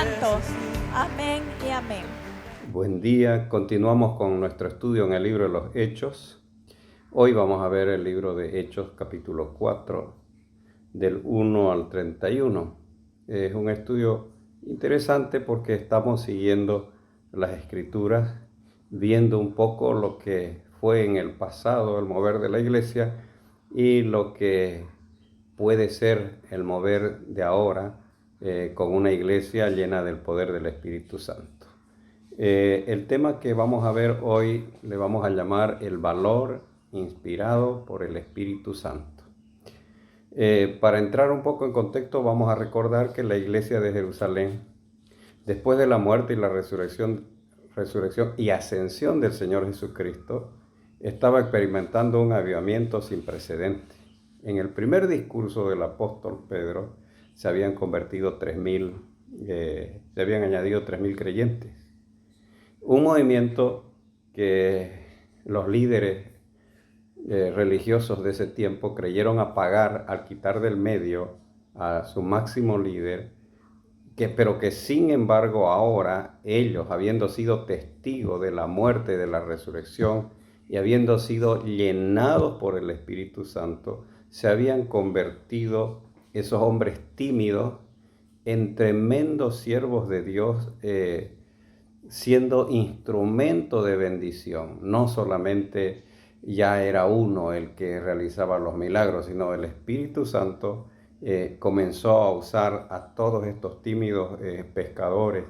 santos. Amén y amén. Buen día, continuamos con nuestro estudio en el libro de los Hechos. Hoy vamos a ver el libro de Hechos capítulo 4, del 1 al 31. Es un estudio interesante porque estamos siguiendo las escrituras, viendo un poco lo que fue en el pasado el mover de la iglesia y lo que puede ser el mover de ahora con una iglesia llena del poder del Espíritu Santo. El tema que vamos a ver hoy le vamos a llamar el valor inspirado por el Espíritu Santo. Para entrar un poco en contexto, vamos a recordar que la iglesia de Jerusalén, después de la muerte y la resurrección y ascensión del Señor Jesucristo, estaba experimentando un avivamiento sin precedentes. En el primer discurso del apóstol Pedro se habían convertido 3.000, se habían añadido 3.000 creyentes. Un movimiento que los líderes religiosos de ese tiempo creyeron apagar al quitar del medio a su máximo líder, pero que sin embargo ahora ellos, habiendo sido testigos de la muerte y de la resurrección y habiendo sido llenados por el Espíritu Santo, se habían convertido, esos hombres tímidos, en tremendos siervos de Dios, siendo instrumento de bendición. No solamente ya era uno el que realizaba los milagros, sino el Espíritu Santo comenzó a usar a todos estos tímidos pescadores,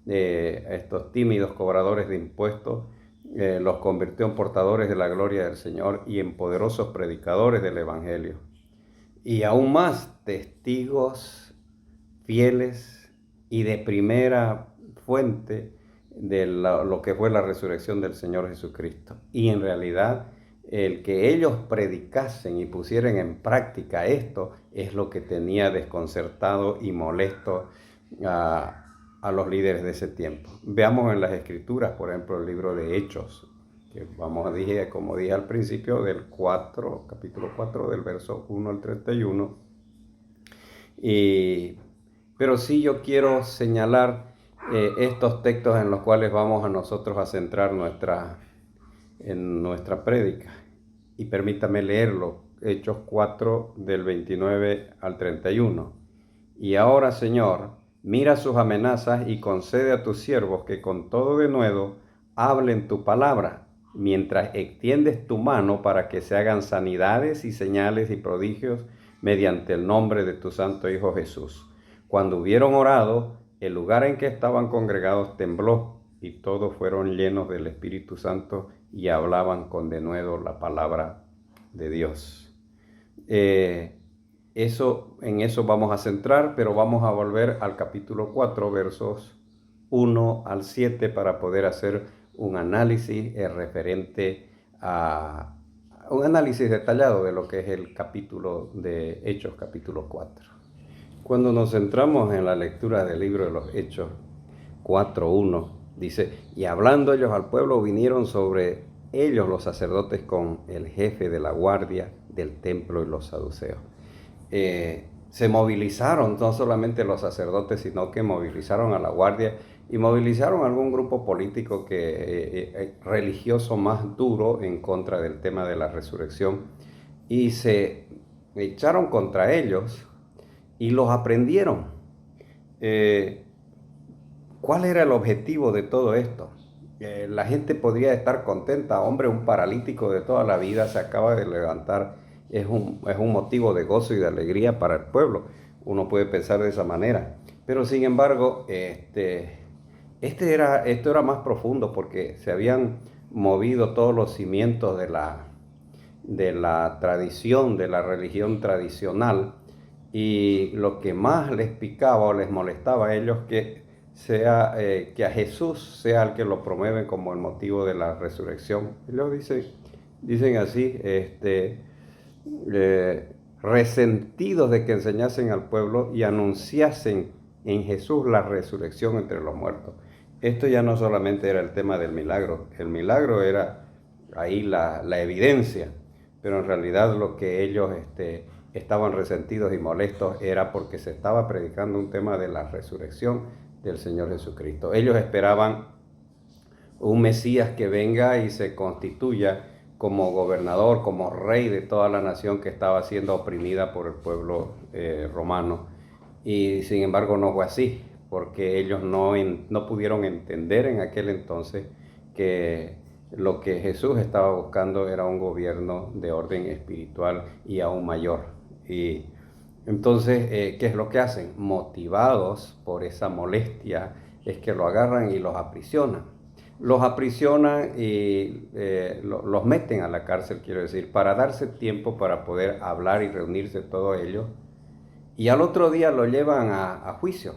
estos tímidos cobradores de impuestos, los convirtió en portadores de la gloria del Señor y en poderosos predicadores del Evangelio. Y aún más, testigos fieles y de primera fuente de lo que fue la resurrección del Señor Jesucristo. Y en realidad, el que ellos predicasen y pusieran en práctica esto es lo que tenía desconcertado y molesto a los líderes de ese tiempo. Veamos en las Escrituras, por ejemplo, el libro de Hechos, que como dije al principio, capítulo 4, del verso 1 al 31. Pero sí yo quiero señalar estos textos en los cuales vamos a nosotros a centrar en nuestra prédica. Y permítame leerlo, Hechos 4 del 29 al 31. Y ahora, Señor, mira sus amenazas y concede a tus siervos que con todo denuedo hablen tu palabra, mientras extiendes tu mano para que se hagan sanidades y señales y prodigios mediante el nombre de tu santo Hijo Jesús. Cuando hubieron orado, el lugar en que estaban congregados tembló y todos fueron llenos del Espíritu Santo y hablaban con denuedo la palabra de Dios. En eso vamos a centrar, pero vamos a volver al capítulo 4, versos 1 al 7 para poder hacer un análisis referente a un análisis detallado de lo que es el capítulo de Hechos, capítulo 4. Cuando nos centramos en la lectura del libro de los Hechos 4:1, dice, y hablando ellos al pueblo, vinieron sobre ellos los sacerdotes con el jefe de la guardia del templo y los saduceos. Se movilizaron no solamente los sacerdotes, sino que movilizaron a la guardia y movilizaron a algún grupo político religioso más duro en contra del tema de la resurrección, y se echaron contra ellos y los aprendieron. ¿Cuál era el objetivo de todo esto? La gente podría estar contenta. Hombre, un paralítico de toda la vida se acaba de levantar. Es un motivo de gozo y de alegría para el pueblo. Uno puede pensar de esa manera. Pero sin embargo, esto era más profundo, porque se habían movido todos los cimientos de la tradición, de la religión tradicional. Y lo que más les picaba o les molestaba a ellos que a Jesús sea el que lo promueve como el motivo de la resurrección. Y luego dicen así, resentidos de que enseñasen al pueblo y anunciasen en Jesús la resurrección entre los muertos. Esto ya no solamente era el tema del milagro. El milagro era ahí la evidencia, pero en realidad lo que ellos estaban resentidos y molestos era porque se estaba predicando un tema de la resurrección del Señor Jesucristo. Ellos esperaban un Mesías que venga y se constituya como gobernador, como rey de toda la nación que estaba siendo oprimida por el pueblo romano. Y sin embargo no fue así, porque ellos no pudieron entender en aquel entonces que lo que Jesús estaba buscando era un gobierno de orden espiritual y aún mayor. Y entonces, ¿qué es lo que hacen? Motivados por esa molestia, es que lo agarran y los aprisionan. Los aprisionan y los meten a la cárcel, quiero decir, para darse tiempo para poder hablar y reunirse todos ellos. Y al otro día lo llevan a juicio.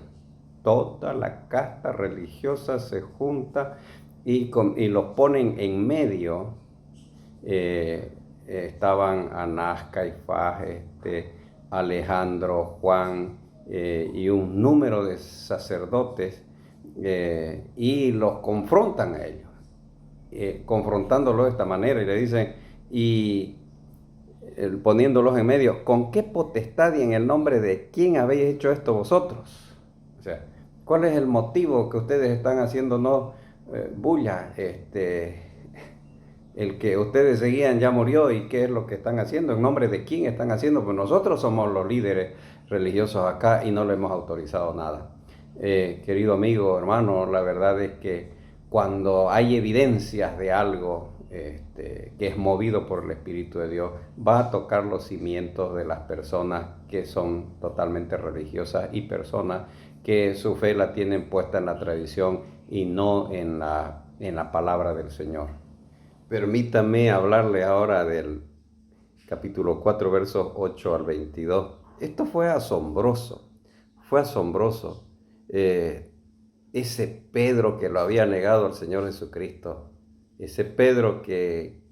Toda la casta religiosa se junta y los ponen en medio. Estaban Anás, Caifás, Alejandro, Juan y un número de sacerdotes y los confrontan a ellos, confrontándolos de esta manera y le dicen, y poniéndolos en medio, ¿con qué potestad y en el nombre de quién habéis hecho esto vosotros? O sea, ¿cuál es el motivo que ustedes están haciéndonos bulla? El que ustedes seguían ya murió, y ¿qué es lo que están haciendo? ¿En nombre de quién están haciendo? Pues nosotros somos los líderes religiosos acá y no le hemos autorizado nada. Querido amigo, hermano, la verdad es que cuando hay evidencias de algo que es movido por el Espíritu de Dios, va a tocar los cimientos de las personas que son totalmente religiosas y personas que su fe la tienen puesta en la tradición y no en la palabra del Señor. Permítame hablarle ahora del capítulo 4, versos 8 al 22. Esto fue asombroso, fue asombroso. Ese Pedro que lo había negado al Señor Jesucristo, ese Pedro que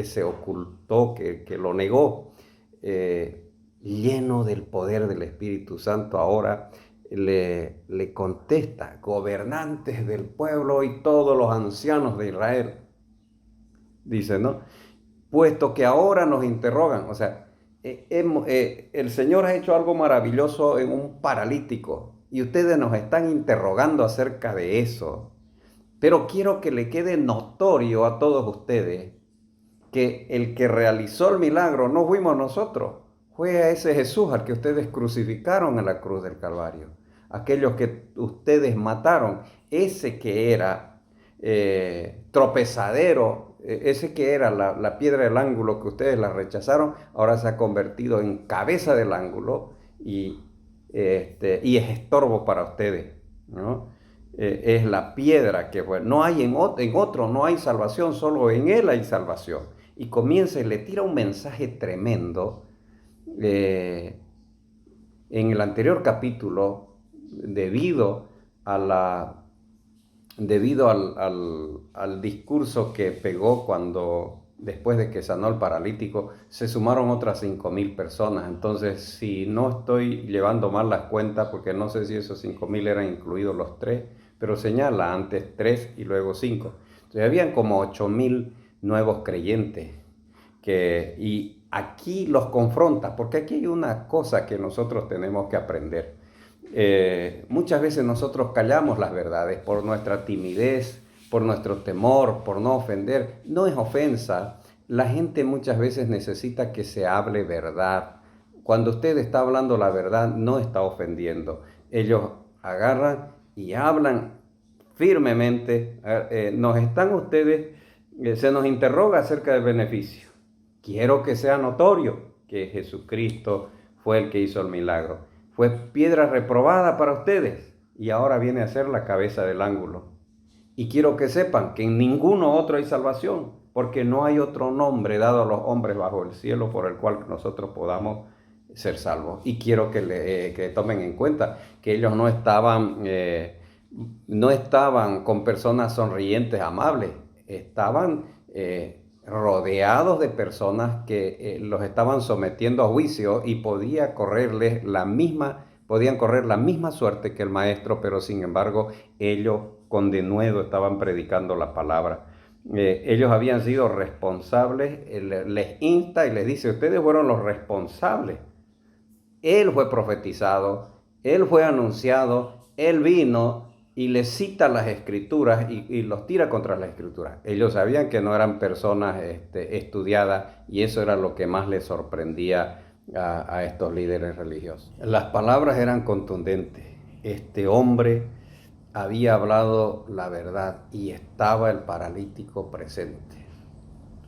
se ocultó, que lo negó, lleno del poder del Espíritu Santo, ahora le contesta: gobernantes del pueblo y todos los ancianos de Israel. Dice, ¿no? Puesto que ahora nos interrogan, o sea, el Señor ha hecho algo maravilloso en un paralítico y ustedes nos están interrogando acerca de eso. Pero quiero que le quede notorio a todos ustedes que el que realizó el milagro no fuimos nosotros, fue a ese Jesús al que ustedes crucificaron en la cruz del Calvario. Aquellos que ustedes mataron, ese que era tropezadero, ese que era la piedra del ángulo que ustedes la rechazaron, ahora se ha convertido en cabeza del ángulo y es estorbo para ustedes, ¿no? Es la piedra que fue. No hay en otro no hay salvación, solo en Él hay salvación. Y comienza y le tira un mensaje tremendo. En el anterior capítulo, debido al discurso que pegó después de que sanó al paralítico, se sumaron otras 5,000 personas. Entonces, si no estoy llevando mal las cuentas, porque no sé si esos 5,000 eran incluidos los 3, pero señala antes 3 y luego 5. Entonces, habían como 8,000 nuevos creyentes y aquí los confronta, porque aquí hay una cosa que nosotros tenemos que aprender. Muchas veces nosotros callamos las verdades por nuestra timidez, por nuestro temor, por no ofender. No es ofensa. La gente muchas veces necesita que se hable verdad. Cuando usted está hablando la verdad, no está ofendiendo. Ellos agarran y hablan firmemente. Se nos interroga acerca del beneficio. Quiero que sea notorio que Jesucristo fue el que hizo el milagro. Fue piedra reprobada para ustedes y ahora viene a ser la cabeza del ángulo. Y quiero que sepan que en ninguno otro hay salvación, porque no hay otro nombre dado a los hombres bajo el cielo por el cual nosotros podamos ser salvos. Y quiero que tomen en cuenta que ellos no estaban con personas sonrientes, amables. Estaban rodeados de personas que los estaban sometiendo a juicio y podían correr la misma suerte que el maestro, pero sin embargo ellos con denuedo estaban predicando la palabra. Ellos habían sido responsables, les insta y les dice: ustedes fueron los responsables. Él fue profetizado, Él fue anunciado, él vino y les cita las escrituras y los tira contra las escrituras. Ellos sabían que no eran personas estudiadas y eso era lo que más les sorprendía a estos líderes religiosos. Las palabras eran contundentes. Este hombre había hablado la verdad y estaba el paralítico presente.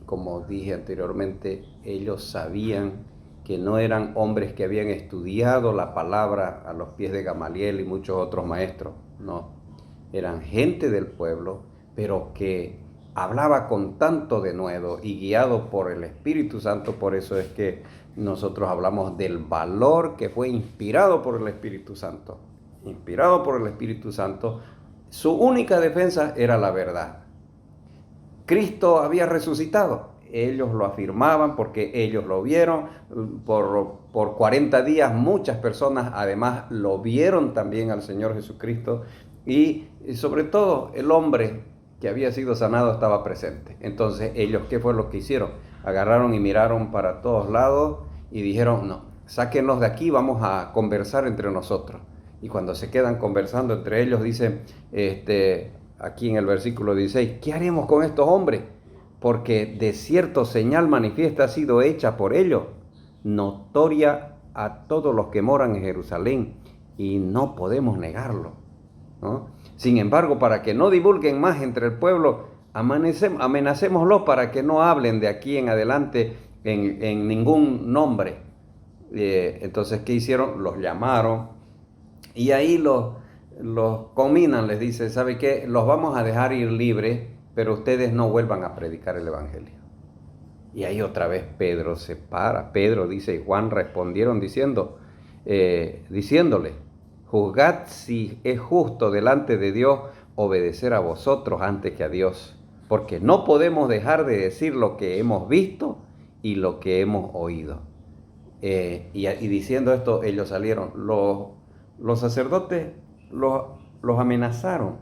Como dije anteriormente, ellos sabían que no eran hombres que habían estudiado la palabra a los pies de Gamaliel y muchos otros maestros, no, eran gente del pueblo, pero que hablaba con tanto denuedo y guiado por el Espíritu Santo. Por eso es que nosotros hablamos del valor que fue inspirado por el Espíritu Santo. Inspirado por el Espíritu Santo, su única defensa era la verdad. Cristo había resucitado. Ellos lo afirmaban porque ellos lo vieron. Por 40 días muchas personas además lo vieron también al Señor Jesucristo. Y sobre todo el hombre que había sido sanado estaba presente. Entonces ellos, ¿qué fue lo que hicieron? Agarraron y miraron para todos lados y dijeron, no, sáquenlos de aquí, vamos a conversar entre nosotros. Y cuando se quedan conversando entre ellos, dicen, aquí en el versículo 16, ¿qué haremos con estos hombres? Porque de cierto señal manifiesta ha sido hecha por ellos, notoria a todos los que moran en Jerusalén, y no podemos negarlo, ¿no? Sin embargo, para que no divulguen más entre el pueblo, amenacémoslos para que no hablen de aquí en adelante en ningún nombre. Entonces, ¿qué hicieron? Los llamaron y ahí los combinan, les dice, ¿sabe qué? Los vamos a dejar ir libres, pero ustedes no vuelvan a predicar el evangelio. Y ahí otra vez Pedro se para. Pedro dice, y Juan respondieron diciéndole, juzgad si es justo delante de Dios obedecer a vosotros antes que a Dios, porque no podemos dejar de decir lo que hemos visto y lo que hemos oído. Y diciendo esto, ellos salieron. Los sacerdotes los amenazaron,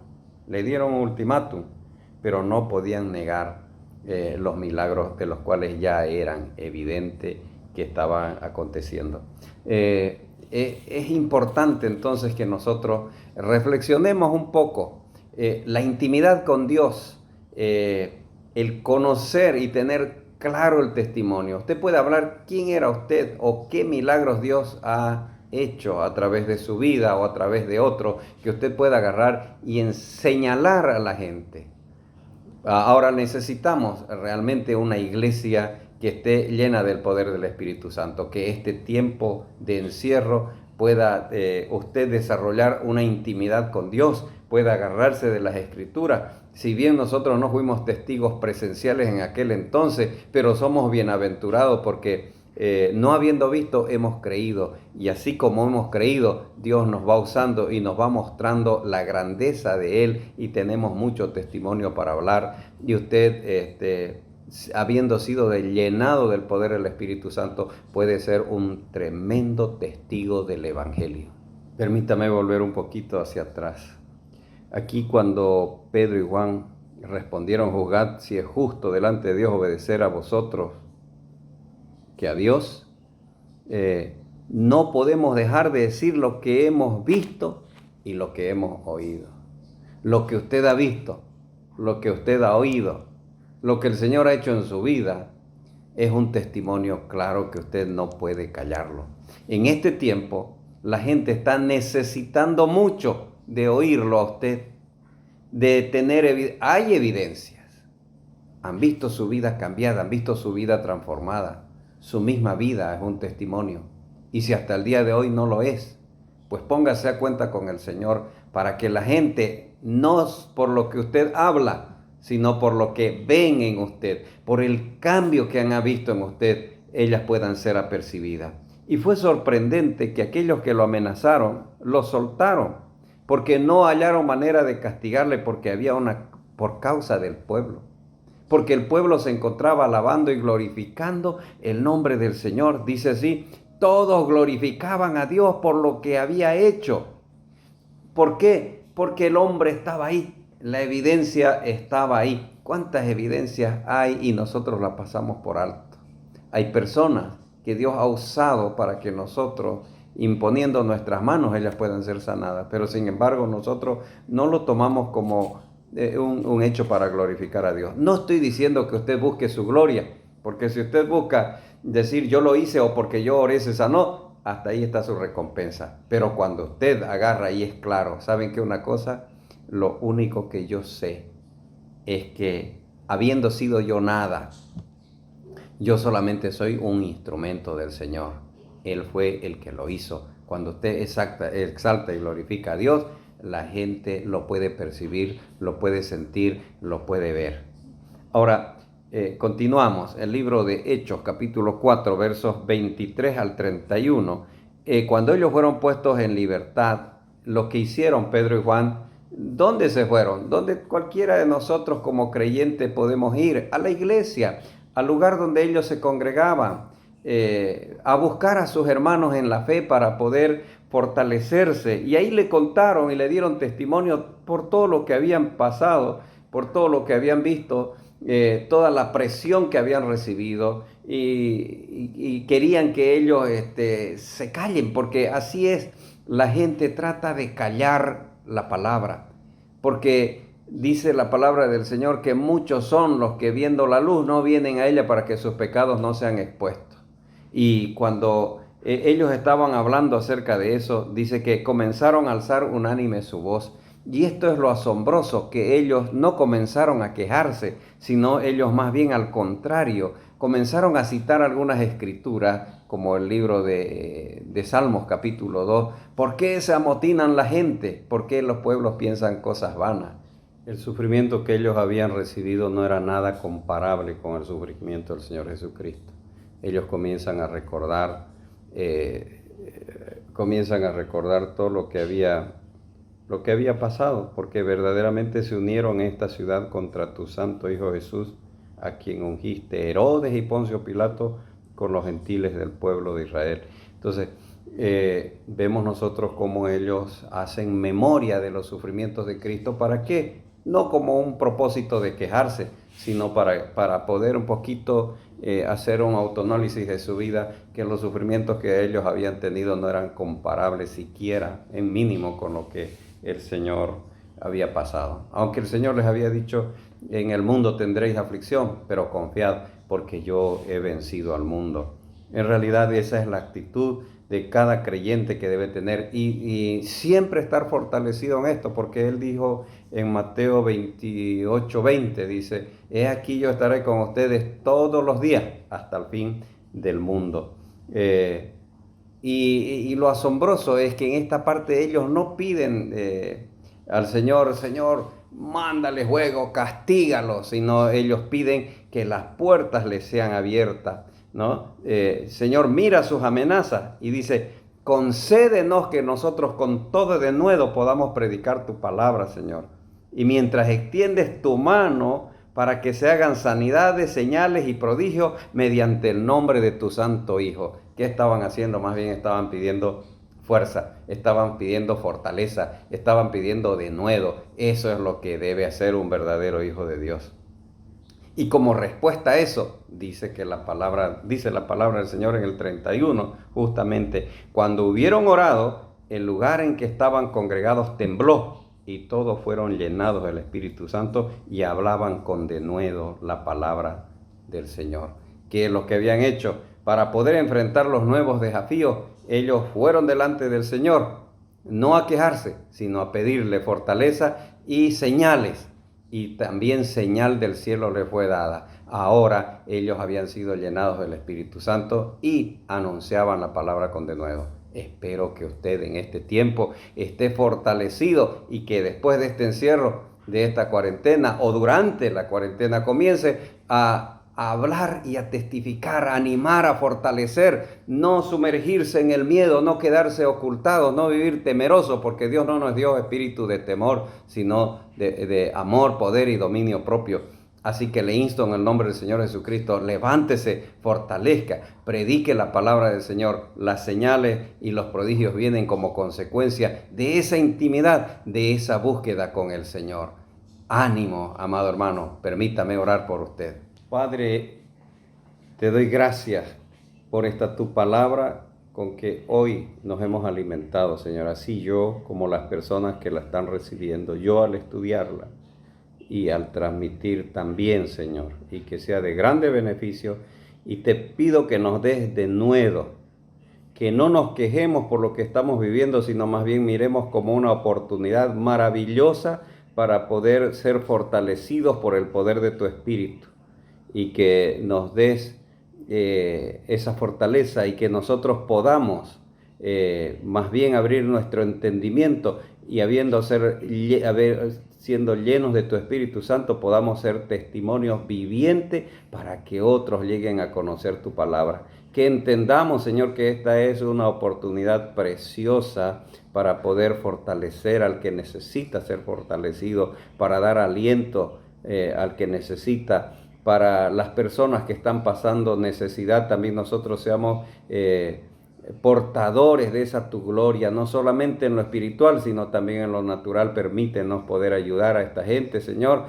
le dieron un ultimátum, pero no podían negar los milagros de los cuales ya eran evidentes que estaban aconteciendo. Es importante entonces que nosotros reflexionemos un poco la intimidad con Dios, el conocer y tener claro el testimonio. Usted puede hablar quién era usted o qué milagros Dios ha hecho a través de su vida o a través de otro, que usted pueda agarrar y señalar a la gente. Ahora necesitamos realmente una iglesia que esté llena del poder del Espíritu Santo, que este tiempo de encierro pueda usted desarrollar una intimidad con Dios, pueda agarrarse de las Escrituras. Si bien nosotros no fuimos testigos presenciales en aquel entonces, pero somos bienaventurados porque no habiendo visto, hemos creído. Y así como hemos creído, Dios nos va usando y nos va mostrando la grandeza de Él y tenemos mucho testimonio para hablar. Y usted, habiendo sido llenado del poder del Espíritu Santo, puede ser un tremendo testigo del Evangelio. Permítame volver un poquito hacia atrás. Aquí cuando Pedro y Juan respondieron, juzgad si es justo delante de Dios obedecer a vosotros que a Dios, no podemos dejar de decir lo que hemos visto y lo que hemos oído. Lo que usted ha visto, lo que usted ha oído, lo que el Señor ha hecho en su vida, es un testimonio claro que usted no puede callarlo. En este tiempo, la gente está necesitando mucho de oírlo a usted, de tener hay evidencias. Han visto su vida cambiada, han visto su vida transformada. Su misma vida es un testimonio. Y si hasta el día de hoy no lo es, pues póngase a cuenta con el Señor para que la gente, no por lo que usted habla, sino por lo que ven en usted, por el cambio que han visto en usted, ellas puedan ser apercibidas. Y fue sorprendente que aquellos que lo amenazaron, lo soltaron, porque no hallaron manera de castigarle por causa del pueblo. Porque el pueblo se encontraba alabando y glorificando el nombre del Señor. Dice así, todos glorificaban a Dios por lo que había hecho. ¿Por qué? Porque el hombre estaba ahí, la evidencia estaba ahí. ¿Cuántas evidencias hay y nosotros las pasamos por alto? Hay personas que Dios ha usado para que nosotros imponiendo nuestras manos, ellas pueden ser sanadas. Pero sin embargo, nosotros no lo tomamos como un hecho para glorificar a Dios. No estoy diciendo que usted busque su gloria, porque si usted busca decir yo lo hice o porque yo oré se sanó, hasta ahí está su recompensa. Pero cuando usted agarra y es claro, ¿saben qué una cosa? Lo único que yo sé es que habiendo sido yo nada, yo solamente soy un instrumento del Señor. Él fue el que lo hizo. Cuando usted exalta y glorifica a Dios, la gente lo puede percibir, lo puede sentir, lo puede ver. Ahora, continuamos. El libro de Hechos, capítulo 4, versos 23 al 31. Cuando ellos fueron puestos en libertad, lo que hicieron Pedro y Juan, ¿dónde se fueron? Donde cualquiera de nosotros como creyente podemos ir, a la iglesia, al lugar donde ellos se congregaban, a buscar a sus hermanos en la fe para poder fortalecerse. Y ahí le contaron y le dieron testimonio por todo lo que habían pasado, por todo lo que habían visto, toda la presión que habían recibido y querían que ellos se callen, porque así es, la gente trata de callar la palabra, porque dice la palabra del Señor que muchos son los que viendo la luz no vienen a ella para que sus pecados no sean expuestos. Y cuando ellos estaban hablando acerca de eso, dice que comenzaron a alzar unánime su voz. Y esto es lo asombroso, que ellos no comenzaron a quejarse, sino ellos más bien al contrario, comenzaron a citar algunas escrituras, como el libro de Salmos capítulo 2. ¿Por qué se amotinan la gente? ¿Por qué los pueblos piensan cosas vanas? El sufrimiento que ellos habían recibido no era nada comparable con el sufrimiento del Señor Jesucristo. Ellos comienzan a recordar todo lo que había pasado, porque verdaderamente se unieron en esta ciudad contra tu santo Hijo Jesús, a quien ungiste Herodes y Poncio Pilato con los gentiles del pueblo de Israel. Entonces, vemos nosotros cómo ellos hacen memoria de los sufrimientos de Cristo. ¿Para qué? No como un propósito de quejarse, sino para poder un poquito hacer un autoanálisis de su vida, que los sufrimientos que ellos habían tenido no eran comparables siquiera en mínimo con lo que el Señor había pasado. Aunque el Señor les había dicho, en el mundo tendréis aflicción, pero confiad porque yo he vencido al mundo. En realidad esa es la actitud de cada creyente que debe tener y siempre estar fortalecido en esto, porque Él dijo en Mateo 28:20, dice, he aquí yo estaré con ustedes todos los días hasta el fin del mundo. Y lo asombroso es que en esta parte ellos no piden al Señor, Señor, mándale fuego, castígalos, sino ellos piden que las puertas les sean abiertas, ¿no? Señor, mira sus amenazas y dice, concédenos que nosotros con todo denuedo podamos predicar tu palabra, Señor. Y mientras extiendes tu mano para que se hagan sanidades, señales y prodigios mediante el nombre de tu santo Hijo. ¿Qué estaban haciendo? Más bien estaban pidiendo fuerza, estaban pidiendo fortaleza, estaban pidiendo denuedo. Eso es lo que debe hacer un verdadero hijo de Dios. Y como respuesta a eso, dice la palabra del Señor en el 31, justamente, cuando hubieron orado, el lugar en que estaban congregados tembló, y todos fueron llenados del Espíritu Santo y hablaban con denuedo la palabra del Señor. ¿Qué es lo que habían hecho? Para poder enfrentar los nuevos desafíos, ellos fueron delante del Señor, no a quejarse, sino a pedirle fortaleza y señales. Y también señal del cielo les fue dada. Ahora ellos habían sido llenados del Espíritu Santo y anunciaban la palabra con denuedo. Espero que usted en este tiempo esté fortalecido y que después de este encierro, de esta cuarentena o durante la cuarentena comience a hablar y a testificar, a animar, a fortalecer, no sumergirse en el miedo, no quedarse ocultado, no vivir temeroso, porque Dios no nos dio espíritu de temor, sino de amor, poder y dominio propio. Así que le insto en el nombre del Señor Jesucristo, levántese, fortalezca, predique la palabra del Señor. Las señales y los prodigios vienen como consecuencia de esa intimidad, de esa búsqueda con el Señor. Ánimo, amado hermano, permítame orar por usted. Padre, te doy gracias por esta tu palabra con que hoy nos hemos alimentado, Señor, así yo como las personas que la están recibiendo, yo al estudiarla y al transmitir también, Señor, y que sea de grande beneficio. Y te pido que nos des de nuevo, que no nos quejemos por lo que estamos viviendo, sino más bien miremos como una oportunidad maravillosa para poder ser fortalecidos por el poder de tu Espíritu, y que nos des esa fortaleza y que nosotros podamos más bien abrir nuestro entendimiento y siendo llenos de tu Espíritu Santo, podamos ser testimonios vivientes para que otros lleguen a conocer tu palabra. Que entendamos, Señor, que esta es una oportunidad preciosa para poder fortalecer al que necesita ser fortalecido, para dar aliento al que necesita, para las personas que están pasando necesidad. También nosotros seamos portadores de esa tu gloria, no solamente en lo espiritual, sino también en lo natural. Permítenos poder ayudar a esta gente, Señor,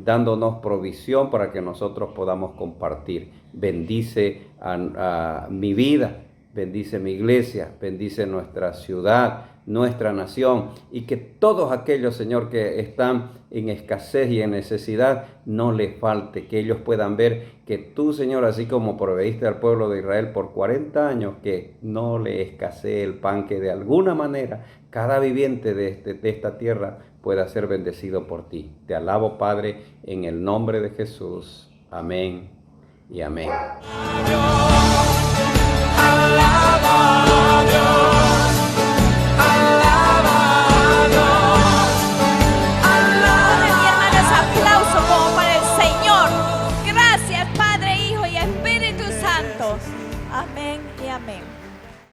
dándonos provisión para que nosotros podamos compartir. Bendice a mi vida, bendice mi iglesia, bendice nuestra ciudad, nuestra nación, y que todos aquellos, Señor, que están en escasez y en necesidad, no les falte, que ellos puedan ver que tú, Señor, así como proveíste al pueblo de Israel por 40 años, que no le escasee el pan, que de alguna manera cada viviente de esta tierra pueda ser bendecido por ti. Te alabo, Padre, en el nombre de Jesús. Amén y amén. Amén y amén.